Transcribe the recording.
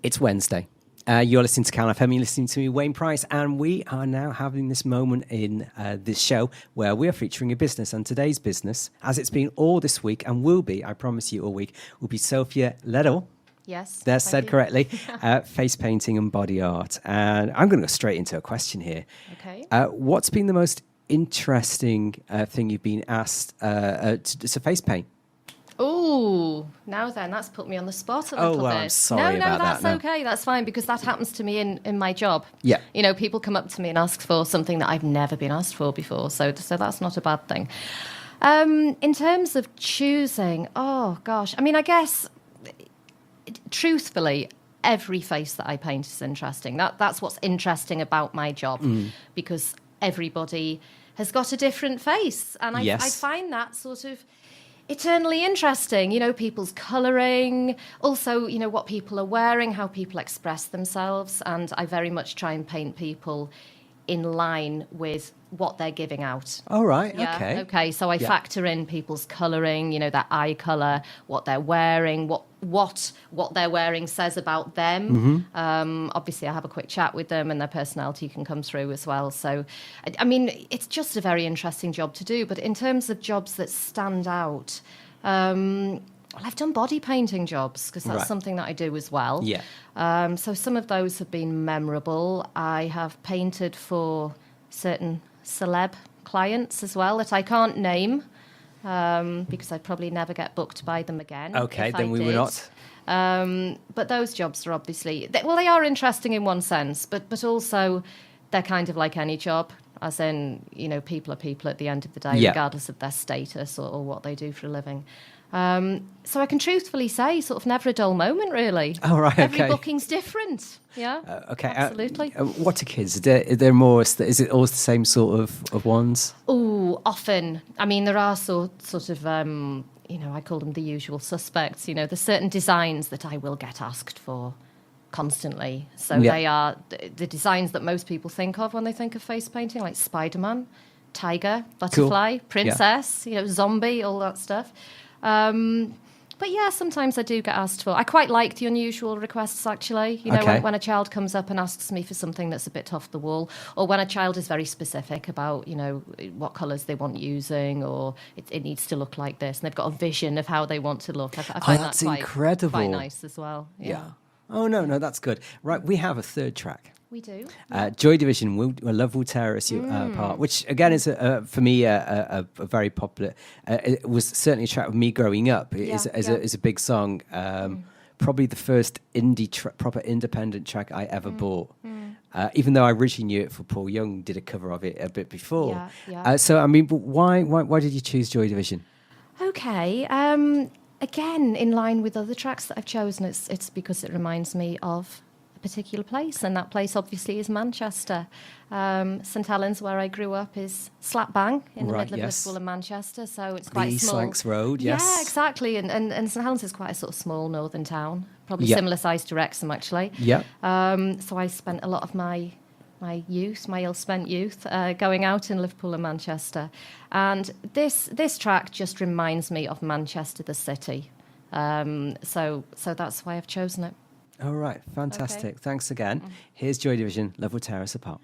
It's Wednesday. You're listening to Calon FM, you're listening to me, Wayne Price, and we are now having this moment in this show where we are featuring a business. And today's business, as it's been all this week and will be, I promise you all week, will be Sophia Leadill. Yes. That's said correctly. Face painting and body art. And I'm going to go straight into a question here. Okay. What's been the most interesting thing you've been asked to face paint? Oh, now then, that's put me on the spot a little bit. Oh, well, I'm sorry about that's that. okay. That's fine, because that happens to me in my job. Yeah. You know, people come up to me and ask for something that I've never been asked for before, so that's not a bad thing. In terms of choosing, oh, gosh. I mean, I guess, truthfully, every face that I paint is interesting. That's what's interesting about my job, because everybody has got a different face. And I find that sort of eternally interesting, you know, people's colouring, also, you know, what people are wearing, how people express themselves, and I very much try and paint people in line with what they're giving out. All right, yeah, okay. So I factor in people's colouring, you know, their eye colour, what they're wearing, what they're wearing says about them. Obviously, I have a quick chat with them, and their personality can come through as well. So, I mean, it's just a very interesting job to do. But in terms of jobs that stand out, well, I've done body painting jobs, because that's something that I do as well. Yeah. So some of those have been memorable. I have painted for certain celeb clients as well that I can't name, because I'd probably never get booked by them again. Okay, then we were not. But those jobs are obviously, they are interesting in one sense, but also they're kind of like any job, as in, you know, people are people at the end of the day, regardless of their status or what they do for a living. So I can truthfully say, sort of never a dull moment, really. Oh, right, Every booking's different. Yeah, okay. absolutely. What are kids? Are there more? Is it always the same sort of ones? Oh, often. I mean, there are sort of, you know, I call them the usual suspects. You know, there's certain designs that I will get asked for constantly. So they are the designs that most people think of when they think of face painting, like Spider-Man, tiger, butterfly, princess, you know, zombie, all that stuff. But yeah, sometimes I do get asked for. I quite like the unusual requests, actually. You know, when a child comes up and asks me for something that's a bit off the wall, or when a child is very specific about, you know, what colours they want using, or it needs to look like this, and they've got a vision of how they want to look. I find that's that incredible. Quite nice as well. Yeah. Oh, no, that's good. Right, we have a third track. We do. Joy Division, Love Will Tear Us Apart, which again is for me a very popular. It was certainly a track of me growing up. It is a big song. Probably the first proper independent track I ever bought. Even though I originally knew it for Paul Young, did a cover of it a bit before. So I mean, but why did you choose Joy Division? Okay. Again, in line with other tracks that I've chosen, it's because it reminds me of a particular place, and that place obviously is Manchester. St Helens, where I grew up, is slap bang in the middle of Liverpool and Manchester, so it's quite East small. Lancs Road, yes. Yeah, exactly, and St Helens is quite a sort of small northern town, probably similar size to Wrexham, actually. Yeah. So I spent a lot of my youth, my ill-spent youth, going out in Liverpool and Manchester. And this track just reminds me of Manchester, the city. So that's why I've chosen it. All right, fantastic. Thanks again. Here's Joy Division, Love Will Tear Us Apart.